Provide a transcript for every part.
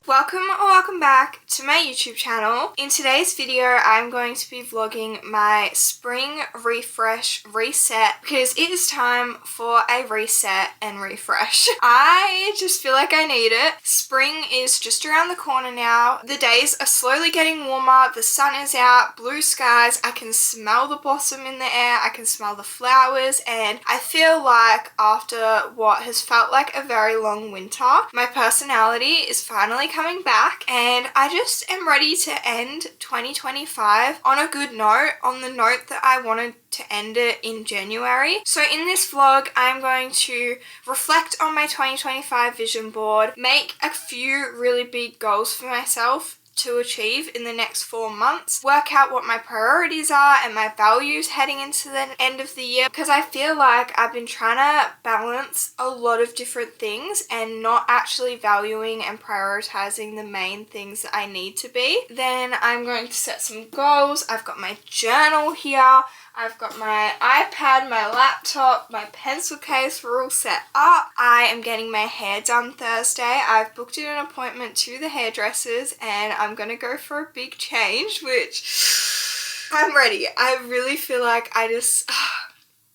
Welcome back to my YouTube channel. In today's video, I'm going to be vlogging my spring refresh reset because it is time for a reset and refresh. I just feel like I need it. Spring is just around the corner now. The days are slowly getting warmer. The sun is out, blue skies. I can smell the blossom in the air. I can smell the flowers, and I feel like after what has felt like a very long winter, my personality is finally coming back, and I just am ready to end 2025 on a good note, on the note that I wanted to end it in January. So in this vlog, I'm going to reflect on my 2025 vision board, make a few really big goals for myself to achieve in the next 4 months, work out what my priorities are and my values heading into the end of the year, because I feel like I've been trying to balance a lot of different things and not actually valuing and prioritizing the main things that I need to be. Then I'm going to set some goals. I've got my journal here. I've got my iPad, my laptop, my pencil case. We're all set up. I am getting my hair done Thursday. I've booked in an appointment to the hairdressers and I'm going to go for a big change, which I'm ready. I really feel like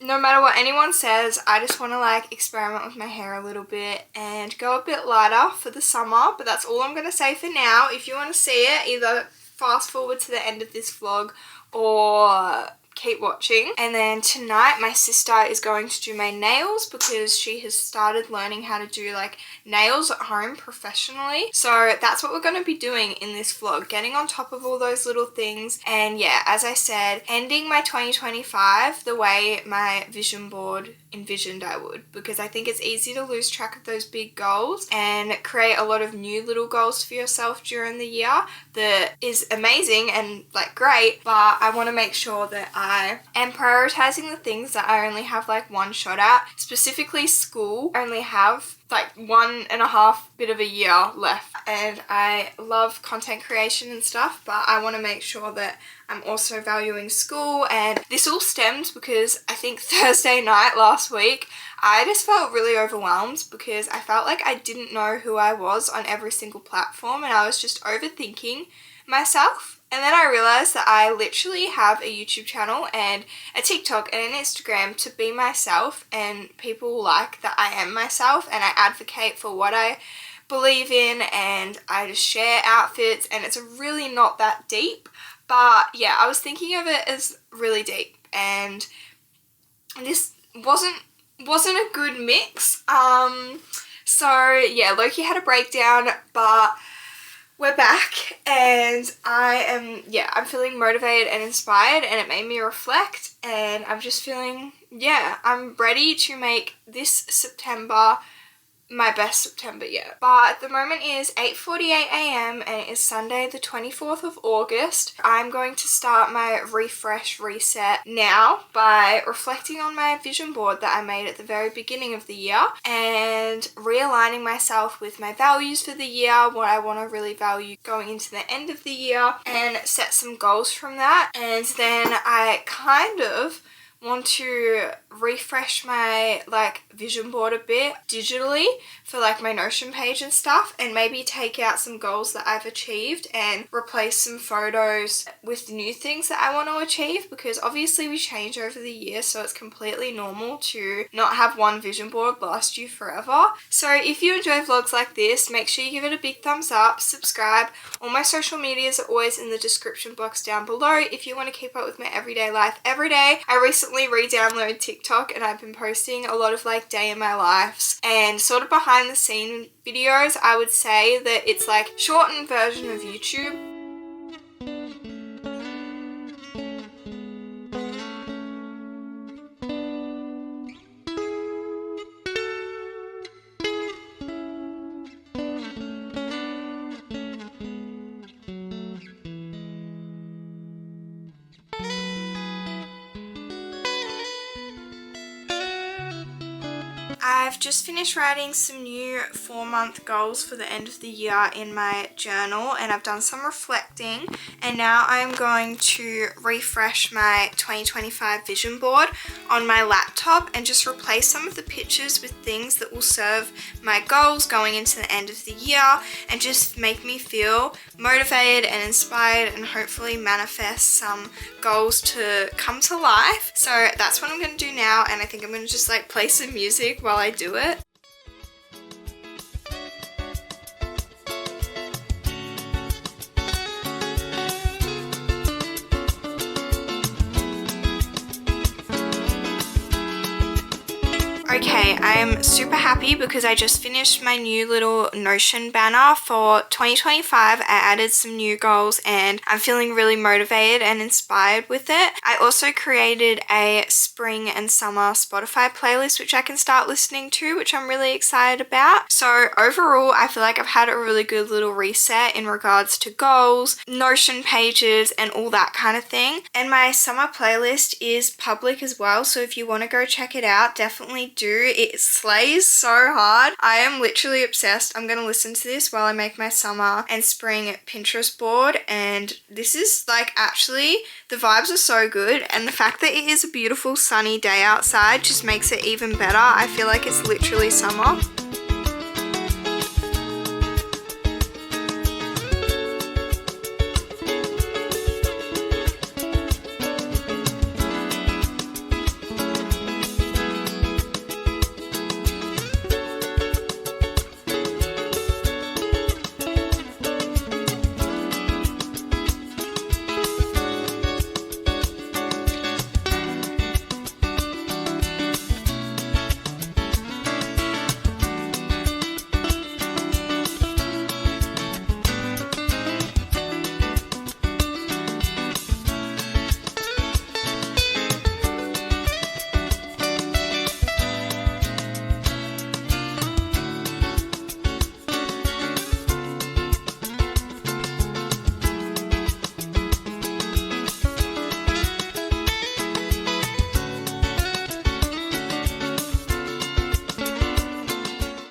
no matter what anyone says, I just want to like experiment with my hair a little bit and go a bit lighter for the summer. But that's all I'm going to say for now. If you want to see it, either fast forward to the end of this vlog or keep watching. And then tonight my sister is going to do my nails because she has started learning how to do like nails at home professionally. So that's what we're going to be doing in this vlog, getting on top of all those little things. And yeah, as I said, ending my 2025 the way my vision board envisioned I would, because I think it's easy to lose track of those big goals and create a lot of new little goals for yourself during the year that is amazing and like great, but I want to make sure that I am prioritizing the things that I only have like one shot at. Specifically school, I only have like 1.5 bit of a year left, and I love content creation and stuff, but I want to make sure that I'm also valuing school. And this all stems because I think Thursday night last week I just felt really overwhelmed because I felt like I didn't know who I was on every single platform and I was just overthinking myself. And then I realized that I literally have a YouTube channel and a TikTok and an Instagram to be myself, and people like that I am myself and I advocate for what I believe in and I just share outfits, and it's really not that deep. But yeah, I was thinking of it as really deep, and this wasn't a good mix. So yeah, Loki had a breakdown, but we're back and I'm feeling motivated and inspired, and it made me reflect, and I'm just feeling, I'm ready to make this September my best September yet. But at the moment it is 8:48 a.m. and it is Sunday the 24th of August. I'm going to start my refresh reset now by reflecting on my vision board that I made at the very beginning of the year and realigning myself with my values for the year, what I want to really value going into the end of the year, and set some goals from that. And then I kind of want to refresh my like vision board a bit digitally for like my Notion page and stuff, and maybe take out some goals that I've achieved and replace some photos with new things that I want to achieve, because obviously we change over the year, so it's completely normal to not have one vision board last you forever. So if you enjoy vlogs like this, make sure you give it a big thumbs up, subscribe. All my social medias are always in the description box down below if you want to keep up with my everyday life every day. I recently re-downloaded TikTok and I've been posting a lot of like day in my lives and sort of behind the scene videos. I would say that it's like shortened version of YouTube. I've just finished writing some new 4-month goals for the end of the year in my journal, and I've done some reflecting, and now I'm going to refresh my 2025 vision board on my laptop and just replace some of the pictures with things that will serve my goals going into the end of the year and just make me feel motivated and inspired and hopefully manifest some goals to come to life. So that's what I'm going to do now, and I think I'm going to just like play some music while I do it. Okay, I'm super happy because I just finished my new little Notion banner for 2025. I added some new goals and I'm feeling really motivated and inspired with it. I also created a spring and summer Spotify playlist which I can start listening to, which I'm really excited about. So overall, I feel like I've had a really good little reset in regards to goals, Notion pages, and all that kind of thing. And my summer playlist is public as well, so if you want to go check it out, definitely do. It slays so hard. I am literally obsessed. I'm gonna listen to this while I make my summer and spring Pinterest board, and this is like, actually the vibes are so good, and the fact that it is a beautiful sunny day outside just makes it even better. I feel like it's literally summer.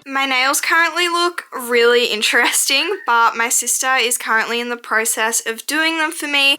My nails currently look really interesting, but my sister is currently in the process of doing them for me.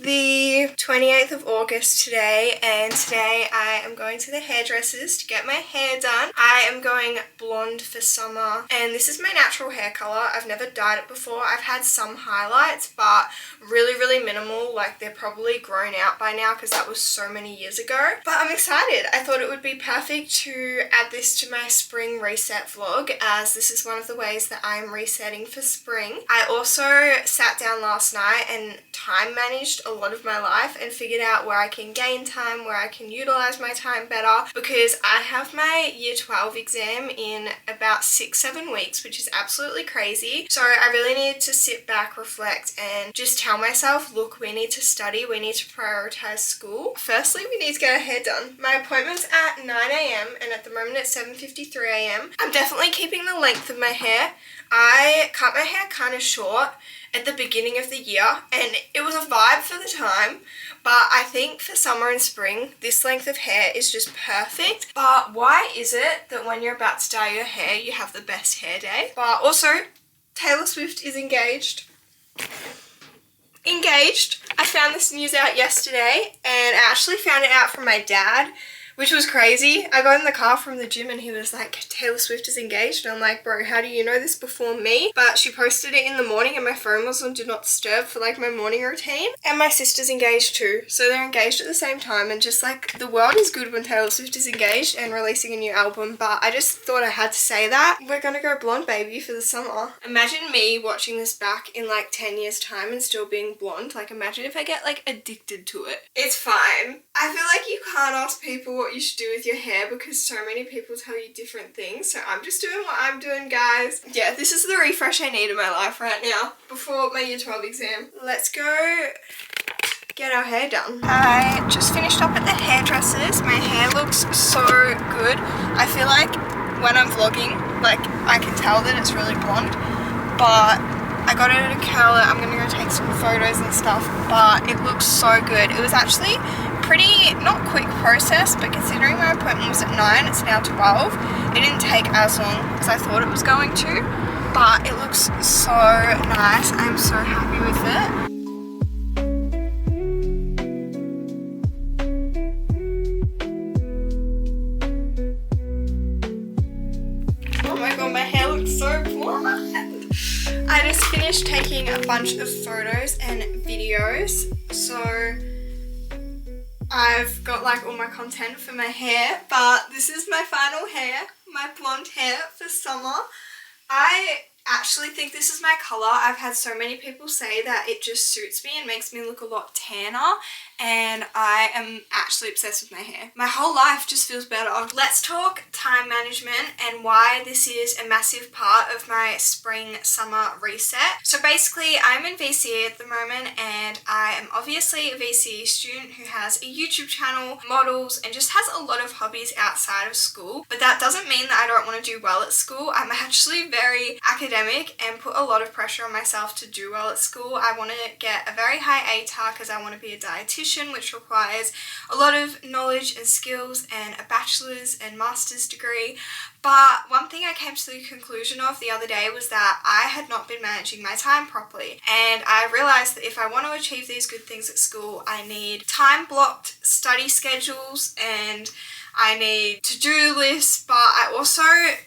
The 28th of August today, and today I am going to the hairdressers to get my hair done. I am going blonde for summer, and this is my natural hair color. I've never dyed it before. I've had some highlights, but really minimal. Like, they're probably grown out by now because that was so many years ago. But I'm excited. I thought it would be perfect to add this to my spring reset vlog, as this is one of the ways that I am resetting for spring. I also sat down last night and time managed a lot of my life and figured out where I can gain time, where I can utilize my time better, because I have my year 12 exam in about 6-7 weeks, which is absolutely crazy. So I really need to sit back, reflect, and just tell myself, look, we need to study, we need to prioritize school. Firstly, we need to get our hair done. My appointment's at 9 a.m. and at the moment it's 7:53 a.m. I'm definitely keeping the length of my hair. I cut my hair kind of short at the beginning of the year, and it was a vibe for the time, but I think for summer and spring this length of hair is just perfect. But why is it that when you're about to dye your hair you have the best hair day? But also, Taylor Swift is engaged. I found this news out yesterday, and I actually found it out from my dad, which was crazy. I got in the car from the gym and he was like, Taylor Swift is engaged. And I'm like, bro, how do you know this before me? But she posted it in the morning and my phone was on Do Not Disturb for like my morning routine. And my sister's engaged too. So they're engaged at the same time, and just like, the world is good when Taylor Swift is engaged and releasing a new album. But I just thought I had to say that. We're gonna go blonde, baby, for the summer. Imagine me watching this back in like 10 years time and still being blonde. Like, imagine if I get like addicted to it. It's fine. I feel like you can't ask people what you should do with your hair because so many people tell you different things. So I'm just doing what I'm doing, guys. Yeah, this is the refresh I need in my life right now before my year 12 exam. Let's go get our hair done. I just finished up at the hairdressers. My hair looks so good. I feel like when I'm vlogging, like I can tell that it's really blonde, but I got it to curl it. I'm gonna go take some photos and stuff, but it looks so good. It was actually pretty, not quick process, but considering my appointment was at 9, it's now 12. It didn't take as long as I thought it was going to, but it looks so nice. I'm so happy with it. Oh my god, my hair looks so blonde. I just finished taking a bunch of photos and videos, so I've got like all my content for my hair, but this is my final hair, my blonde hair for summer. I actually think this is my colour. I've had so many people say that it just suits me and makes me look a lot tanner, and I am actually obsessed with my hair. My whole life just feels better. Let's talk time management and why this is a massive part of my spring summer reset. So basically I'm in VCE at the moment, and I am obviously a VCE student who has a YouTube channel, models, and just has a lot of hobbies outside of school. But that doesn't mean that I don't want to do well at school. I'm actually very academic and put a lot of pressure on myself to do well at school. I want to get a very high ATAR because I want to be a dietitian, which requires a lot of knowledge and skills and a bachelor's and master's degree. But one thing I came to the conclusion of the other day was that I had not been managing my time properly, and I realised that if I want to achieve these good things at school, I need time-blocked study schedules and I need to-do lists, but I also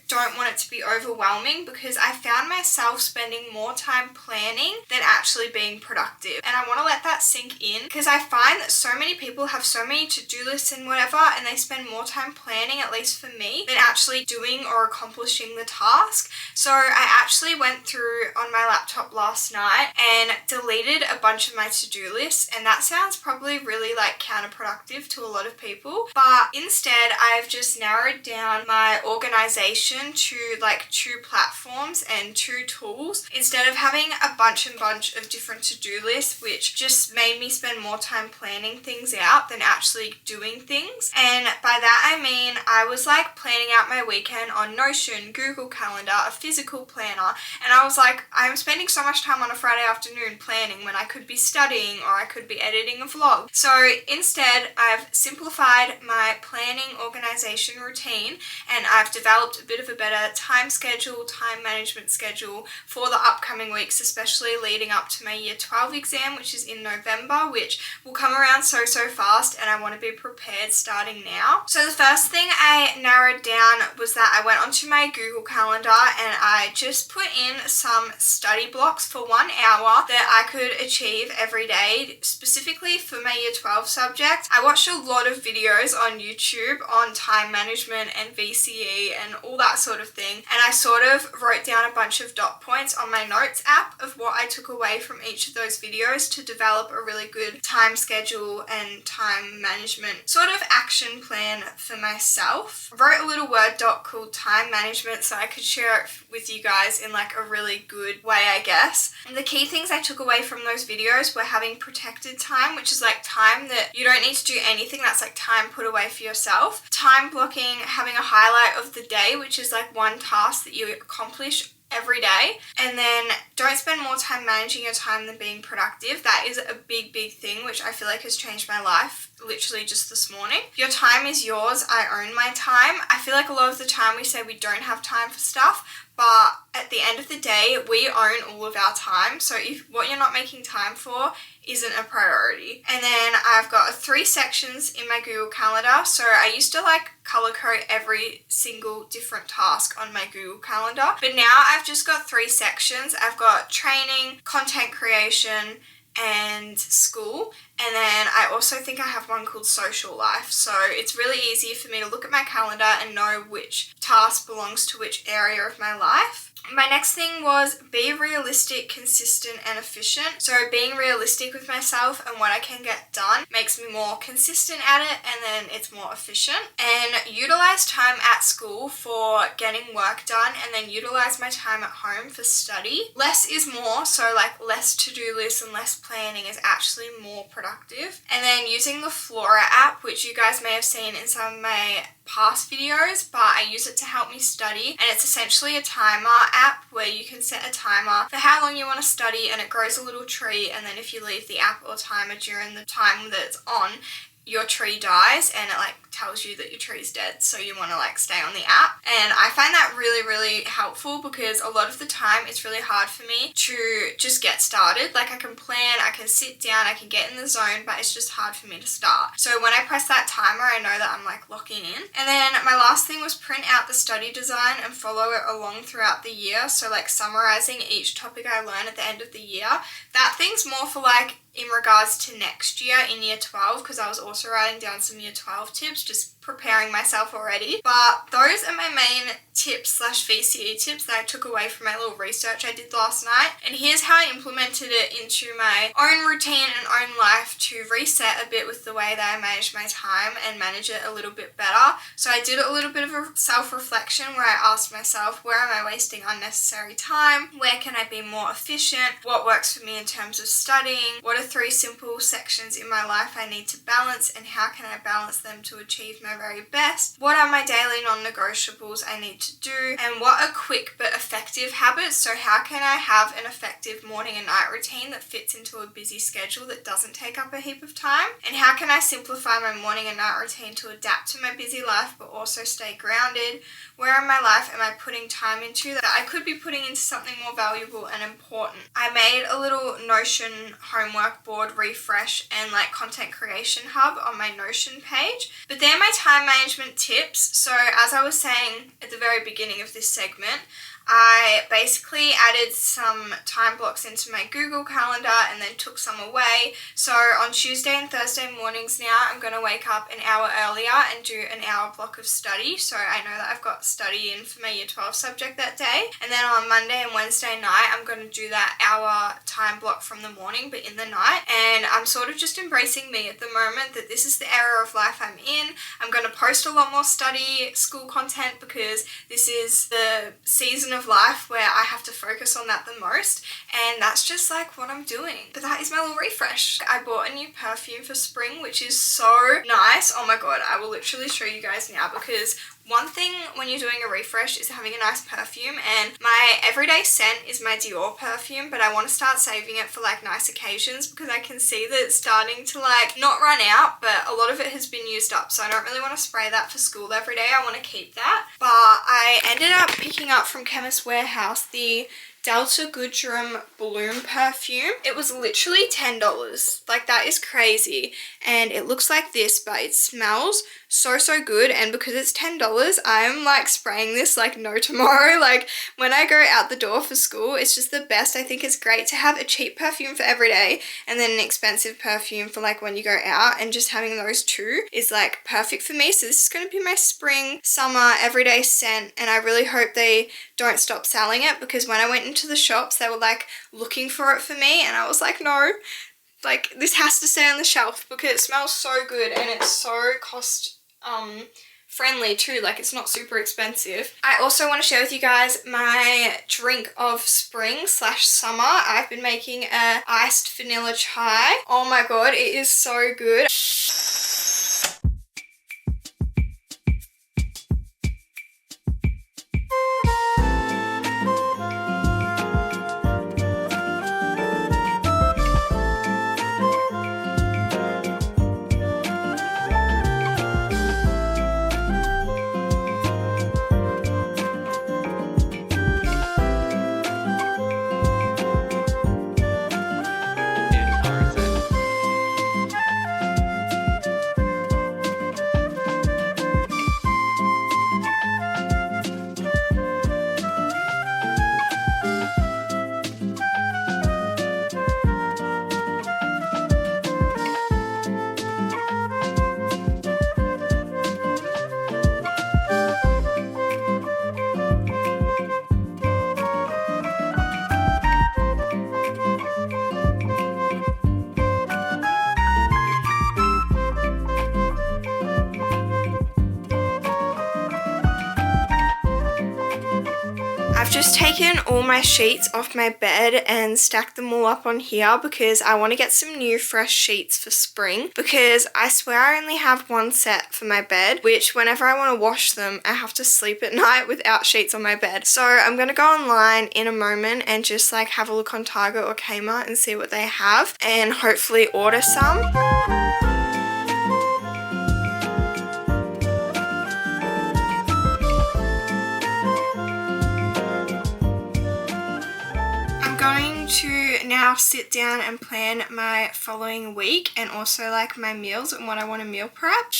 don't want it to be overwhelming because I found myself spending more time planning than actually being productive. And I want to let that sink in because I find that so many people have so many to-do lists and whatever, and they spend more time planning, at least for me, than actually doing or accomplishing the task. So I actually went through on my laptop last night and deleted a bunch of my to-do lists, and that sounds probably really like counterproductive to a lot of people, but instead I've just narrowed down my organization to like 2 platforms and 2 tools instead of having a bunch of different to-do lists, which just made me spend more time planning things out than actually doing things. And by that I mean I was like planning out my weekend on Notion, Google Calendar, a physical planner, and I was like, I'm spending so much time on a Friday afternoon planning when I could be studying or I could be editing a vlog. So instead I've simplified my planning organization routine, and I've developed a bit of a better time schedule, time management schedule for the upcoming weeks, especially leading up to my year 12 exam, which is in November, which will come around so fast, and I want to be prepared starting now. So the first thing I narrowed down was that I went onto my Google Calendar and I just put in some study blocks for 1 hour that I could achieve every day, specifically for my year 12 subject. I watched a lot of videos on YouTube on time management and VCE and all that sort of thing, and I sort of wrote down a bunch of dot points on my notes app of what I took away from each of those videos to develop a really good time schedule and time management sort of action plan for myself. I wrote a little Word doc called time management so I could share it with you guys in like a really good way, I guess. And the key things I took away from those videos were having protected time, which is like time that you don't need to do anything, that's like time put away for yourself. Time blocking, having a highlight of the day, which is like one task that you accomplish every day, and then don't spend more time managing your time than being productive. That is a big thing which I feel like has changed my life literally just this morning. Your time is yours. I own my time. I feel like a lot of the time we say we don't have time for stuff, but at the end of the day, we own all of our time. So if what you're not making time for isn't a priority. And then I've got 3 sections in my Google Calendar. So I used to like color code every single different task on my Google Calendar, but now I've just got 3 sections. I've got training, content creation, and school, And then I also think I have one called Social Life. So it's really easy for me to look at my calendar and know which task belongs to which area of my life. My next thing was be realistic, consistent, and efficient. So being realistic with myself and what I can get done makes me more consistent at it, and then it's more efficient. And utilize time at school for getting work done, and then utilize my time at home for study. Less is more, so like less to-do lists and less planning is actually more productive. And then using the Flora app, which you guys may have seen in some of my past videos, but I use it to help me study, and it's essentially a timer app where you can set a timer for how long you want to study, and it grows a little tree, and then if you leave the app or timer during the time that it's on, your tree dies, and it like tells you that your tree's dead, so you want to like stay on the app. And I find that really helpful, because a lot of the time it's really hard for me to just get started. Like I can plan, I can sit down, I can get in the zone, but it's just hard for me to start. So when I press that timer, I know that I'm like locking in. And then my last thing was print out the study design and follow it along throughout the year. So like summarizing each topic I learn at the end of the year. That thing's more for like in regards to next year in year 12, because I was also writing down some year 12 tips, just preparing myself already. But those are my main tips / VCE tips that I took away from my little research I did last night. And here's how I implemented it into my own routine and own life to reset a bit with the way that I manage my time and manage it a little bit better. So I did a little bit of a self-reflection where I asked myself, where am I wasting unnecessary time? Where can I be more efficient? What works for me in terms of studying? What are 3 simple sections in my life I need to balance, and how can I balance them to achieve my very best? What are my daily non-negotiables I need to do? And what are quick but effective habits? So how can I have an effective morning and night routine that fits into a busy schedule that doesn't take up a heap of time? And how can I simplify my morning and night routine to adapt to my busy life but also stay grounded? Where in my life am I putting time into that I could be putting into something more valuable and important? I made a little Notion homework board refresh and like content creation hub on my Notion page. But they're my time management tips. So as I was saying at the very beginning of this segment, I basically added some time blocks into my Google Calendar and then took some away. So on Tuesday and Thursday mornings now, I'm going to wake up an hour earlier and do an hour block of study. So I know that I've got study in for my year 12 subject that day. And then on Monday and Wednesday night, I'm going to do that hour time block from the morning, but in the night. And I'm sort of just embracing me at the moment, that this is the era of life I'm in. I'm going to post a lot more study school content, because this is the season of life where I have to focus on that the most, and that's just like what I'm doing. But that is my little refresh. I bought a new perfume for spring, which is so nice. Oh my god, I will literally show you guys now, because one thing when you're doing a refresh is having a nice perfume, and my everyday scent is my Dior perfume, but I want to start saving it for like nice occasions, because I can see that it's starting to like not run out, but a lot of it has been used up, so I don't really want to spray that for school every day. I want to keep that. But I ended up picking up from Chemist Warehouse the Delta Goodrum Bloom perfume. It was literally $10. Like, that is crazy. And it looks like this, but it smells so good. And because it's $10, I'm like spraying this like no tomorrow. Like, when I go out the door for school, it's just the best. I think it's great to have a cheap perfume for every day and then an expensive perfume for like when you go out, and just having those two is like perfect for me. So this is going to be my spring, summer, everyday scent, and I really hope they don't stop selling it, because when I went into the shops, they were like looking for it for me, and I was like, no, like this has to stay on the shelf, because it smells so good and it's so cost friendly too. Like, it's not super expensive. I also want to share with you guys my drink of spring / summer. I've been making a iced vanilla chai. Oh my god, it is so good. taken all my sheets off my bed and stacked them all up on here because I want to get some new fresh sheets for spring, because I swear I only have one set for my bed, which whenever I want to wash them I have to sleep at night without sheets on my bed. So I'm going to go online in a moment and just like have a look on Target or Kmart and see what they have and hopefully order some. Going to now sit down and plan my following week and also like my meals and what I want to meal prep.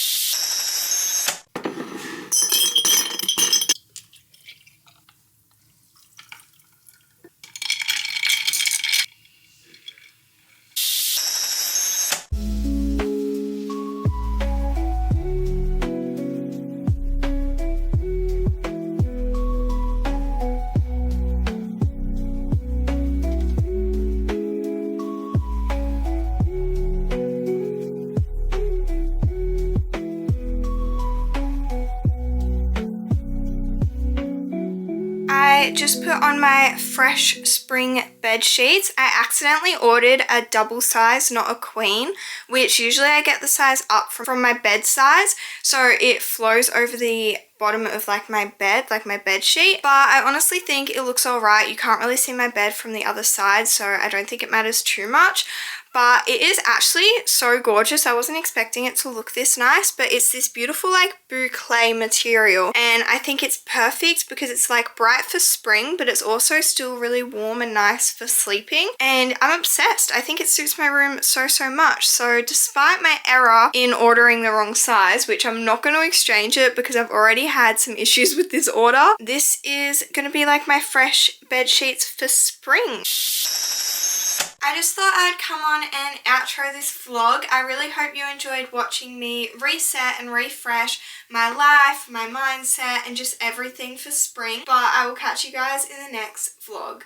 I just put on my fresh spring bed sheets. I accidentally ordered a double size, not a queen, which usually I get the size up from my bed size, so it flows over the bottom of like my bed, like my bed sheet. But I honestly think it looks alright. You can't really see my bed from the other side, so I don't think it matters too much. But it is actually so gorgeous. I wasn't expecting it to look this nice, but it's this beautiful like boucle material, and I think it's perfect because it's like bright for spring, but it's also still really warm and nice for sleeping, and I'm obsessed. I think it suits my room so much. So despite my error in ordering the wrong size, which I'm not going to exchange it because I've already had some issues with this order, this is going to be like my fresh bed sheets for spring. I just thought I'd come on and outro this vlog. I really hope you enjoyed watching me reset and refresh my life, my mindset, and just everything for spring. But I will catch you guys in the next vlog.